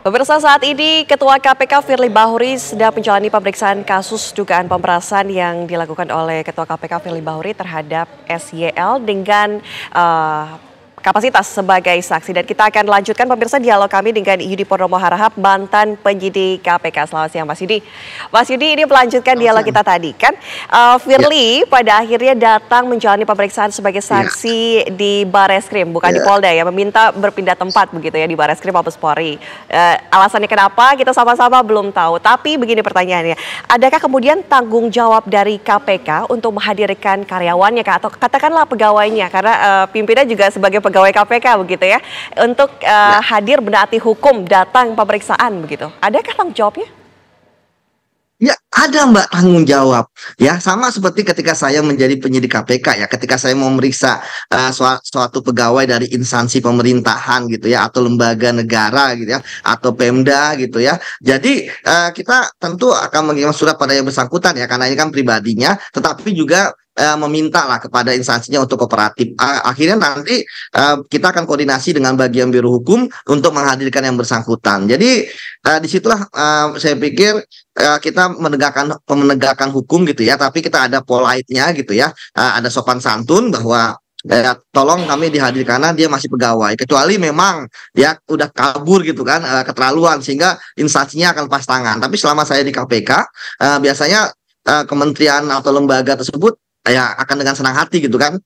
Pemirsa, saat ini Ketua KPK Firly Bahuri sedang menjalani pemeriksaan kasus dugaan pemerasan yang dilakukan oleh Ketua KPK Firly Bahuri terhadap SYL dengan kapasitas sebagai saksi. Dan kita akan lanjutkan pemirsa dialog kami dengan Yudi Purnomo Harahap, mantan penyidik KPK. Selamat siang Mas Yudi. Mas Yudi, ini melanjutkan dialog kita tadi kan. Firly pada akhirnya datang menjalani pemeriksaan sebagai saksi di Bareskrim, bukan di Polda ya, meminta berpindah tempat begitu ya di Bareskrim Mabes Polri. Alasannya kenapa kita sama-sama belum tahu. Tapi begini pertanyaannya, adakah kemudian tanggung jawab dari KPK untuk menghadirkan karyawannya atau katakanlah pegawainya, karena pimpinan juga sebagai pegawai KPK begitu ya, untuk hadir menaati hukum datang pemeriksaan begitu. Adakah tanggung jawabnya? Ya, ada Mbak tanggung jawab. Ya, sama seperti ketika saya menjadi penyidik KPK ya, ketika saya mau memeriksa suatu pegawai dari instansi pemerintahan gitu ya, atau lembaga negara gitu ya, atau Pemda gitu ya. Jadi kita tentu akan mengirim surat pada yang bersangkutan ya, karena ini kan pribadinya, tetapi juga meminta lah kepada instansinya untuk kooperatif. Akhirnya nanti kita akan koordinasi dengan bagian biro hukum untuk menghadirkan yang bersangkutan. Jadi disitulah saya pikir kita menegakkan hukum gitu ya, tapi kita ada polite-nya gitu ya, ada sopan santun bahwa tolong kami dihadirkan karena dia masih pegawai, kecuali memang dia udah kabur gitu kan, keterlaluan sehingga instansinya akan pas tangan. Tapi selama saya di KPK biasanya kementerian atau lembaga tersebut ya akan dengan senang hati gitu kan,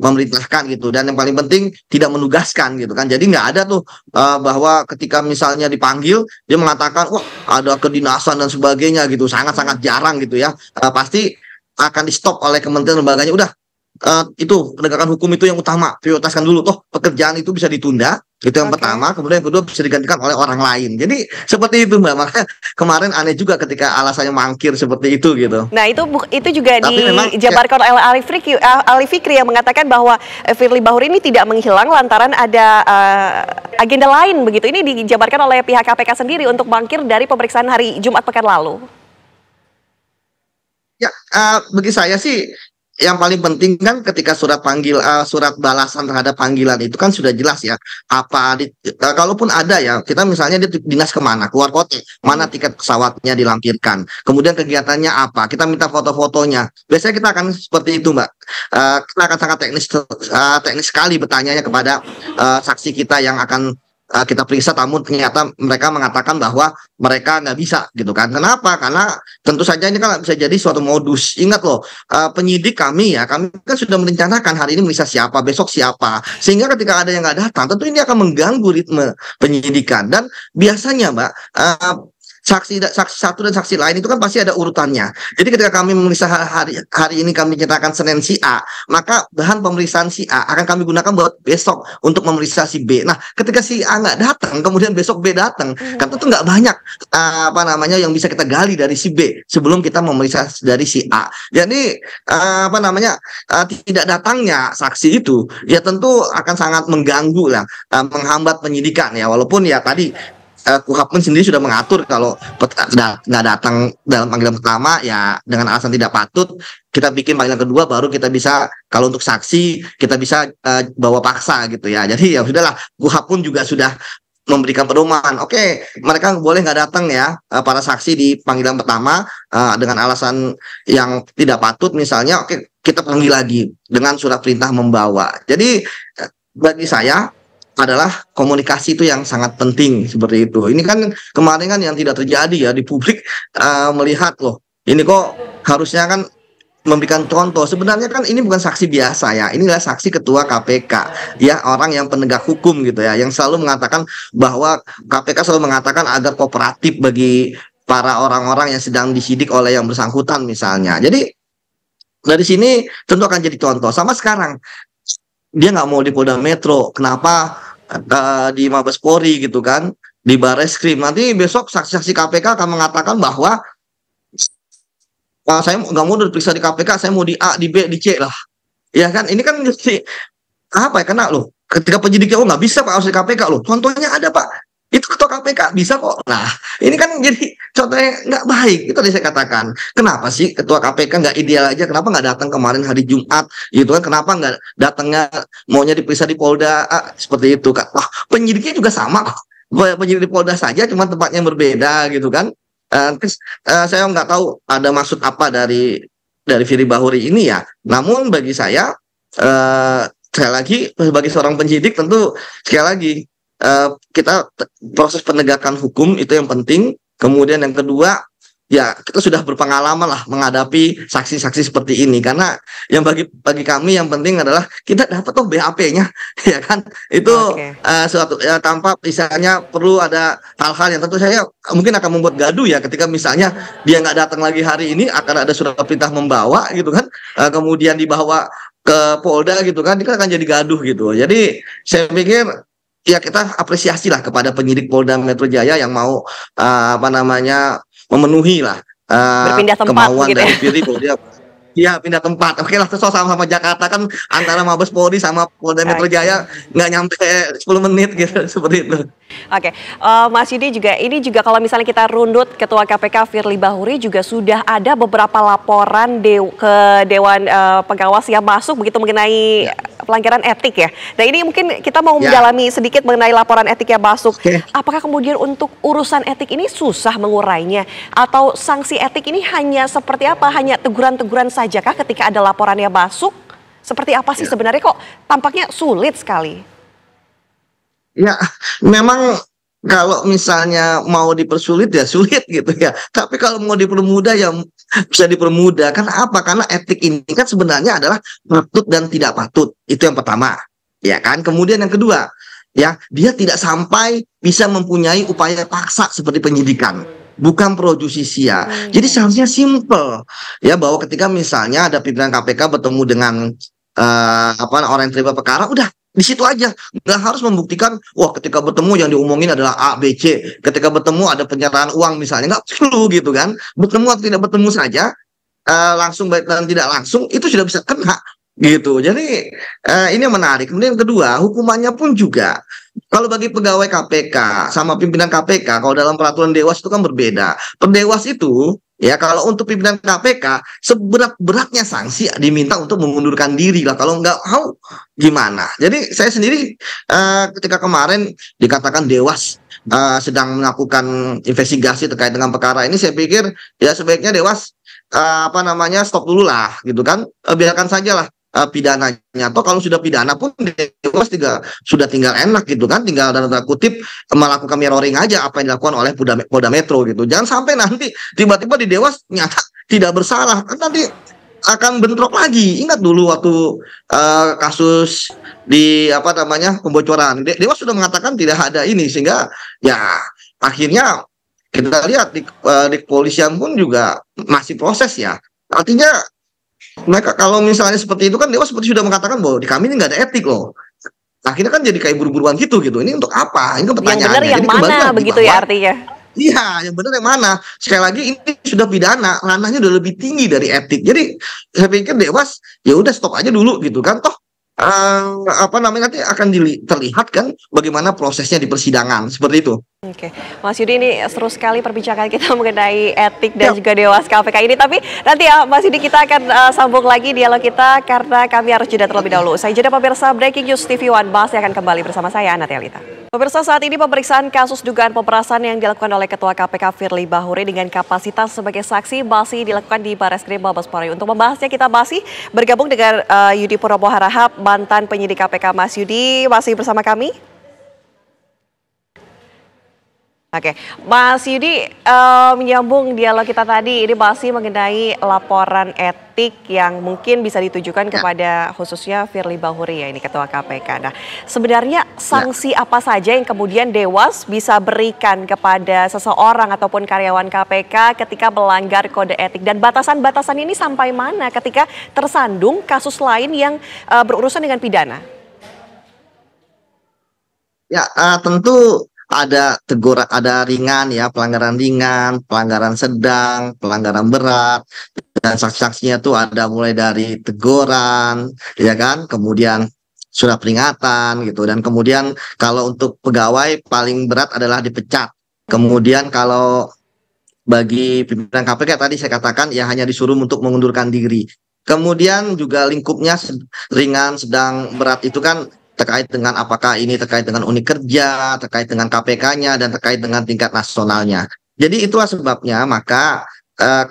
memerintahkan gitu, dan yang paling penting tidak menugaskan gitu kan. Jadi nggak ada tuh bahwa ketika misalnya dipanggil dia mengatakan wah ada kedinasan dan sebagainya gitu, sangat-sangat jarang gitu ya. Pasti akan di stop oleh kementerian lembaganya, udah itu penegakan hukum itu yang utama, prioritaskan dulu, toh pekerjaan itu bisa ditunda, itu yang pertama, kemudian yang kedua bisa digantikan oleh orang lain. Jadi seperti itu Mbak, makanya kemarin aneh juga ketika alasannya mangkir seperti itu gitu. Nah itu juga dijabarkan oleh Ali Fikri yang mengatakan bahwa Firly Bahuri ini tidak menghilang lantaran ada agenda lain begitu. Ini dijabarkan oleh pihak KPK sendiri untuk mangkir dari pemeriksaan hari Jumat pekan lalu. Ya, bagi saya sih yang paling penting kan ketika surat balasan terhadap panggilan itu kan sudah jelas ya, kalaupun ada ya, kita misalnya dia dinas kemana, keluar kota, mana tiket pesawatnya dilampirkan, kemudian kegiatannya apa, kita minta foto-fotonya. Biasanya kita akan seperti itu Mbak, kita akan sangat teknis sekali bertanya kepada saksi kita yang akan kita periksa, namun ternyata mereka mengatakan bahwa mereka nggak bisa gitu kan. Kenapa? Karena tentu saja ini kan bisa jadi suatu modus. Ingat loh, penyidik kami kan sudah merencanakan hari ini memeriksa siapa, besok siapa, sehingga ketika ada yang nggak datang, tentu ini akan mengganggu ritme penyidikan. Dan biasanya Mbak, saksi satu dan saksi lain itu kan pasti ada urutannya. Jadi ketika kami memeriksa hari ini, kami nyatakan Senin si A, maka bahan pemeriksaan si A akan kami gunakan buat besok untuk memeriksa si B. Nah, ketika si A nggak datang, kemudian besok B datang, kan tentu nggak banyak yang bisa kita gali dari si B sebelum kita memeriksa dari si A. Jadi tidak datangnya saksi itu ya tentu akan sangat mengganggu lah, menghambat penyidikan ya. Walaupun ya tadi KUHP pun sendiri sudah mengatur kalau nggak datang dalam panggilan pertama ya dengan alasan tidak patut, kita bikin panggilan kedua baru kita bisa, kalau untuk saksi kita bisa bawa paksa gitu ya. Jadi ya sudahlah, KUHP pun juga sudah memberikan pedoman. Oke, mereka boleh nggak datang ya para saksi di panggilan pertama dengan alasan yang tidak patut misalnya. Oke, kita panggil lagi dengan surat perintah membawa. Jadi bagi saya adalah komunikasi itu yang sangat penting seperti itu. Ini kan kemarin kan yang tidak terjadi ya, di publik melihat loh, ini kok harusnya kan memberikan contoh. Sebenarnya kan ini bukan saksi biasa ya, inilah saksi ketua KPK ya, orang yang penegak hukum gitu ya, yang selalu mengatakan bahwa KPK selalu mengatakan agar kooperatif bagi para orang-orang yang sedang disidik oleh yang bersangkutan misalnya. Jadi dari sini tentu akan jadi contoh. Sama sekarang dia nggak mau di Polda Metro, kenapa di Mabes Polri gitu kan, di Bareskrim. Nanti besok saksi-saksi KPK akan mengatakan bahwa saya nggak mau diperiksa di KPK, saya mau di A, di B, di C lah. Ya kan, ini kan jadi apa ya, kena loh. Ketika penyidiknya nggak bisa Pak harus di KPK loh. Contohnya ada Pak, itu ketua KPK bisa kok. Nah, ini kan jadi contohnya nggak baik. Itu tadi saya katakan. Kenapa sih ketua KPK nggak ideal aja? Kenapa nggak datang kemarin hari Jumat? Gitu kan? Kenapa nggak datangnya maunya diperiksa di Polda seperti itu kan? Wah, penyidiknya juga sama kok. penyidik Polda saja, cuma tempatnya berbeda gitu kan. Terus, saya nggak tahu ada maksud apa dari Firly Bahuri ini ya. Namun bagi saya, sekali lagi sebagai seorang penyidik tentu sekali lagi kita proses penegakan hukum itu yang penting. Kemudian yang kedua, ya kita sudah berpengalaman lah menghadapi saksi-saksi seperti ini, karena yang bagi kami yang penting adalah kita dapat tuh BAP-nya ya kan, itu suatu ya, tanpa misalnya perlu ada hal-hal yang tentu saya mungkin akan membuat gaduh ya, ketika misalnya dia nggak datang lagi hari ini akan ada surat perintah membawa gitu kan, kemudian dibawa ke Polda gitu kan, ini akan jadi gaduh gitu. Jadi saya pikir ya kita apresiasi lah kepada penyidik Polda Metro Jaya yang mau memenuhi lah berpindah tempat kemauan gitu dari Firly bahwa dia ya pindah tempat. Oke lah, sama-sama Jakarta kan, antara Mabes Polri sama Polda Metro Jaya nggak nyampe 10 menit gitu seperti itu. Oke, Mas Yudi juga ini juga kalau misalnya kita rundut, Ketua KPK Firly Bahuri juga sudah ada beberapa laporan ke Dewan Pengawas yang masuk begitu mengenai pelanggaran etik ya. Nah ini mungkin kita mau mendalami sedikit mengenai laporan etik yang masuk. Apakah kemudian untuk urusan etik ini susah mengurainya, atau sanksi etik ini hanya seperti apa? Hanya teguran-teguran sajakah ketika ada laporan yang masuk? Seperti apa sih sebenarnya, kok tampaknya sulit sekali? Ya, memang kalau misalnya mau dipersulit ya sulit gitu ya. Tapi kalau mau dipermudah ya bisa dipermudah. Karena apa? Karena etik ini kan sebenarnya adalah patut dan tidak patut. Itu yang pertama. Ya kan? Kemudian yang kedua, ya, dia tidak sampai bisa mempunyai upaya paksa seperti penyidikan. Bukan pro justisia. Jadi seharusnya simple ya, bahwa ketika misalnya ada pimpinan KPK bertemu dengan orang yang terlibat perkara, udah di situ aja, nggak harus membuktikan. Wah, ketika bertemu yang diomongin adalah A, B, C. Ketika bertemu ada penyerahan uang misalnya, nggak perlu gitu kan. Bertemu atau tidak bertemu saja, langsung baik dan tidak langsung itu sudah bisa kena gitu. Jadi ini yang menarik. Kemudian yang kedua, hukumannya pun juga kalau bagi pegawai KPK sama pimpinan KPK, kalau dalam peraturan Dewas itu kan berbeda. Per Dewas itu ya, kalau untuk pimpinan KPK seberat-beratnya sanksi diminta untuk mengundurkan diri lah. Kalau nggak mau gimana? Jadi saya sendiri ketika kemarin dikatakan Dewas sedang melakukan investigasi terkait dengan perkara ini, saya pikir ya sebaiknya Dewas stop dulu lah gitu kan, biarkan saja lah pidananya. Atau kalau sudah pidana pun Dewas sudah tinggal enak gitu kan, tinggal dalam tanda kutip melakukan mirroring aja apa yang dilakukan oleh Polda Metro gitu. Jangan sampai nanti tiba-tiba di Dewas nyata tidak bersalah, kan nanti akan bentrok lagi. Ingat dulu waktu kasus di pembocoran, Dewas sudah mengatakan tidak ada ini, sehingga ya akhirnya kita lihat di kepolisian pun juga masih proses ya. Artinya mereka kalau misalnya seperti itu kan, Dewas seperti sudah mengatakan bahwa di kami ini nggak ada etik loh. Akhirnya kan jadi kayak buru-buruan gitu. Ini untuk apa? Ini kan pertanyaannya. Yang benar yang mana begitu ya artinya? Iya, yang benar yang mana? Sekali lagi ini sudah pidana, ranahnya udah lebih tinggi dari etik. Jadi saya pikir Dewas ya udah stop aja dulu gitu kan. Toh nanti akan terlihat kan bagaimana prosesnya di persidangan seperti itu. Oke, Mas Yudi, ini seru sekali perbincangan kita mengenai etik dan juga Dewas KPK ini. Tapi nanti ya Mas Yudi, kita akan sambung lagi dialog kita karena kami harus jeda terlebih dahulu. Saya jeda pemirsa, Breaking News TV One, Bahas akan kembali bersama saya, Ana Telita. Pemirsa, saat ini pemeriksaan kasus dugaan pemerasan yang dilakukan oleh Ketua KPK Firly Bahuri dengan kapasitas sebagai saksi masih dilakukan di Barreskrim Mabes Polri. Untuk membahasnya kita masih bergabung dengan Yudi Purnomo Harahap, mantan penyidik KPK. Mas Yudi masih bersama kami? Oke, Mas Yudi, menyambung dialog kita tadi, ini masih mengenai laporan etik yang mungkin bisa ditujukan kepada khususnya Firly Bahuri ya, ini Ketua KPK. Nah, sebenarnya sanksi apa saja yang kemudian Dewas bisa berikan kepada seseorang ataupun karyawan KPK ketika melanggar kode etik, dan batasan-batasan ini sampai mana ketika tersandung kasus lain yang berurusan dengan pidana? Ya, tentu ada teguran, ada ringan ya, pelanggaran ringan, pelanggaran sedang, pelanggaran berat, dan sanksi-sanksinya tuh ada mulai dari teguran, ya kan, kemudian surat peringatan gitu, dan kemudian kalau untuk pegawai paling berat adalah dipecat. Kemudian kalau bagi pimpinan KPK tadi saya katakan ya hanya disuruh untuk mengundurkan diri. Kemudian juga lingkupnya ringan, sedang, berat itu kan terkait dengan apakah ini terkait dengan unit kerja, terkait dengan KPK-nya, dan terkait dengan tingkat nasionalnya. Jadi itulah sebabnya maka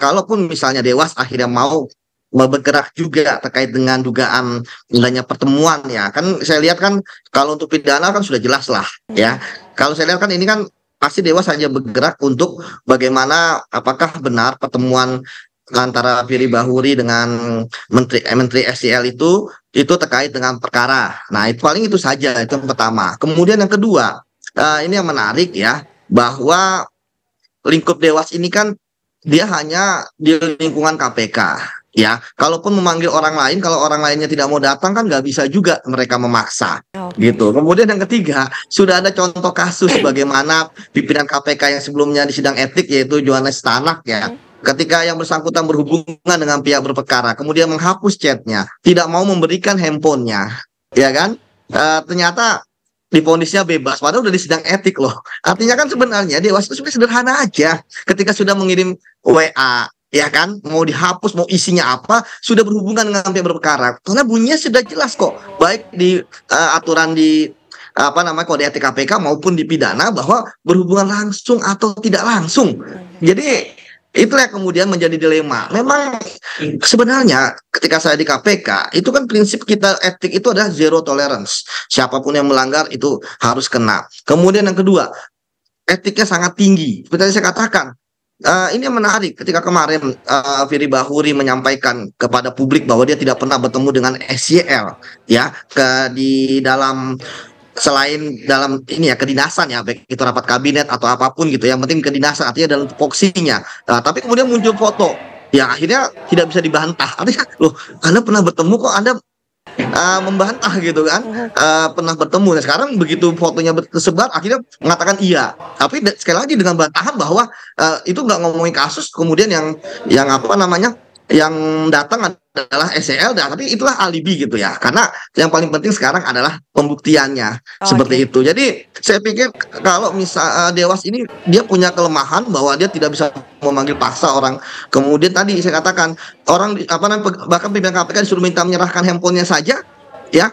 kalaupun misalnya Dewas akhirnya mau bergerak juga terkait dengan dugaan adanya pertemuan ya kan saya lihat kan kalau untuk pidana kan sudah jelas lah ya kalau saya lihat kan ini kan pasti Dewas hanya bergerak untuk bagaimana apakah benar pertemuan antara Firly Bahuri dengan Menteri SDL itu terkait dengan perkara. Nah, itu paling itu saja itu yang pertama. Kemudian yang kedua, ini yang menarik ya bahwa lingkup Dewas ini kan dia hanya di lingkungan KPK. Ya, kalaupun memanggil orang lain, kalau orang lainnya tidak mau datang kan nggak bisa juga mereka memaksa, gitu. Kemudian yang ketiga, sudah ada contoh kasus bagaimana pimpinan KPK yang sebelumnya di sidang etik yaitu Johannes Tanak ya, ketika yang bersangkutan berhubungan dengan pihak berperkara, kemudian menghapus chatnya, tidak mau memberikan handphonenya, ya kan? Ternyata divonisnya bebas, padahal udah di sidang etik loh. Artinya kan sebenarnya Dewas itu sebenarnya sederhana aja, ketika sudah mengirim WA. Ya kan, mau dihapus, mau isinya apa, sudah berhubungan dengan pihak berperkara. Karena bunyinya sudah jelas kok, baik di aturan di apa namanya kode etik KPK maupun di pidana bahwa berhubungan langsung atau tidak langsung. Jadi itulah yang kemudian menjadi dilema. Memang sebenarnya ketika saya di KPK itu kan prinsip kita etik itu adalah zero tolerance. Siapapun yang melanggar itu harus kena. Kemudian yang kedua, etiknya sangat tinggi. Seperti saya katakan. Ini yang menarik ketika kemarin Firly Bahuri menyampaikan kepada publik bahwa dia tidak pernah bertemu dengan SYL ya di dalam selain dalam ini ya kedinasan ya baik itu rapat kabinet atau apapun gitu yang penting kedinasan artinya dalam tupoksinya tapi kemudian muncul foto yang akhirnya tidak bisa dibantah artinya loh Anda pernah bertemu kok Anda membantah gitu kan pernah bertemu. Nah sekarang begitu fotonya tersebar akhirnya mengatakan iya tapi sekali lagi dengan bantahan bahwa itu nggak ngomongin kasus kemudian yang apa namanya yang datang adalah SEL tapi itulah alibi gitu ya karena yang paling penting sekarang adalah pembuktiannya seperti itu. Jadi saya pikir kalau misal Dewas ini dia punya kelemahan bahwa dia tidak bisa memanggil paksa orang. Kemudian tadi saya katakan orang apa namanya bahkan pimpinan KPK disuruh minta menyerahkan handphonenya saja ya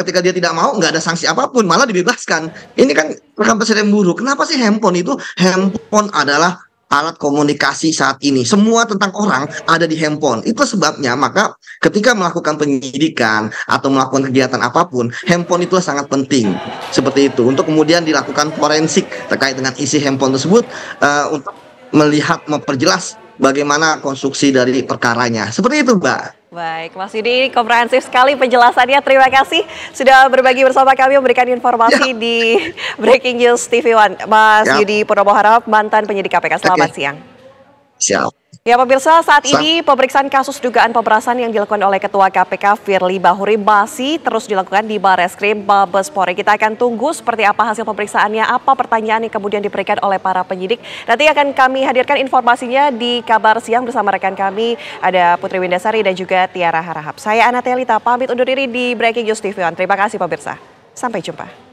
ketika dia tidak mau nggak ada sanksi apapun malah dibebaskan. Ini kan rekam presiden buruk. Kenapa sih handphone adalah alat komunikasi saat ini. Semua tentang orang ada di handphone. Itu sebabnya maka ketika melakukan penyidikan atau melakukan kegiatan apapun, handphone itu sangat penting. Seperti itu. Untuk kemudian dilakukan forensik terkait dengan isi handphone tersebut untuk melihat, memperjelas bagaimana konstruksi dari perkaranya. Seperti itu, Mbak. Baik, Mas Yudi komprehensif sekali penjelasannya. Terima kasih sudah berbagi bersama kami memberikan informasi di Breaking News TV One. Mas Yudi Purnomo Harahap, mantan penyidik KPK. Selamat siang. Siap. Ya pemirsa, saat ini pemeriksaan kasus dugaan pemerasan yang dilakukan oleh Ketua KPK Firly Bahuri masih terus dilakukan di Barreskrim Mabes Polri. Kita akan tunggu seperti apa hasil pemeriksaannya, apa pertanyaan yang kemudian diberikan oleh para penyidik. Nanti akan kami hadirkan informasinya di Kabar Siang bersama rekan kami, ada Putri Windasari dan juga Tiara Harahap. Saya Ana Telita, pamit undur diri di Breaking News TV One. Terima kasih pemirsa, sampai jumpa.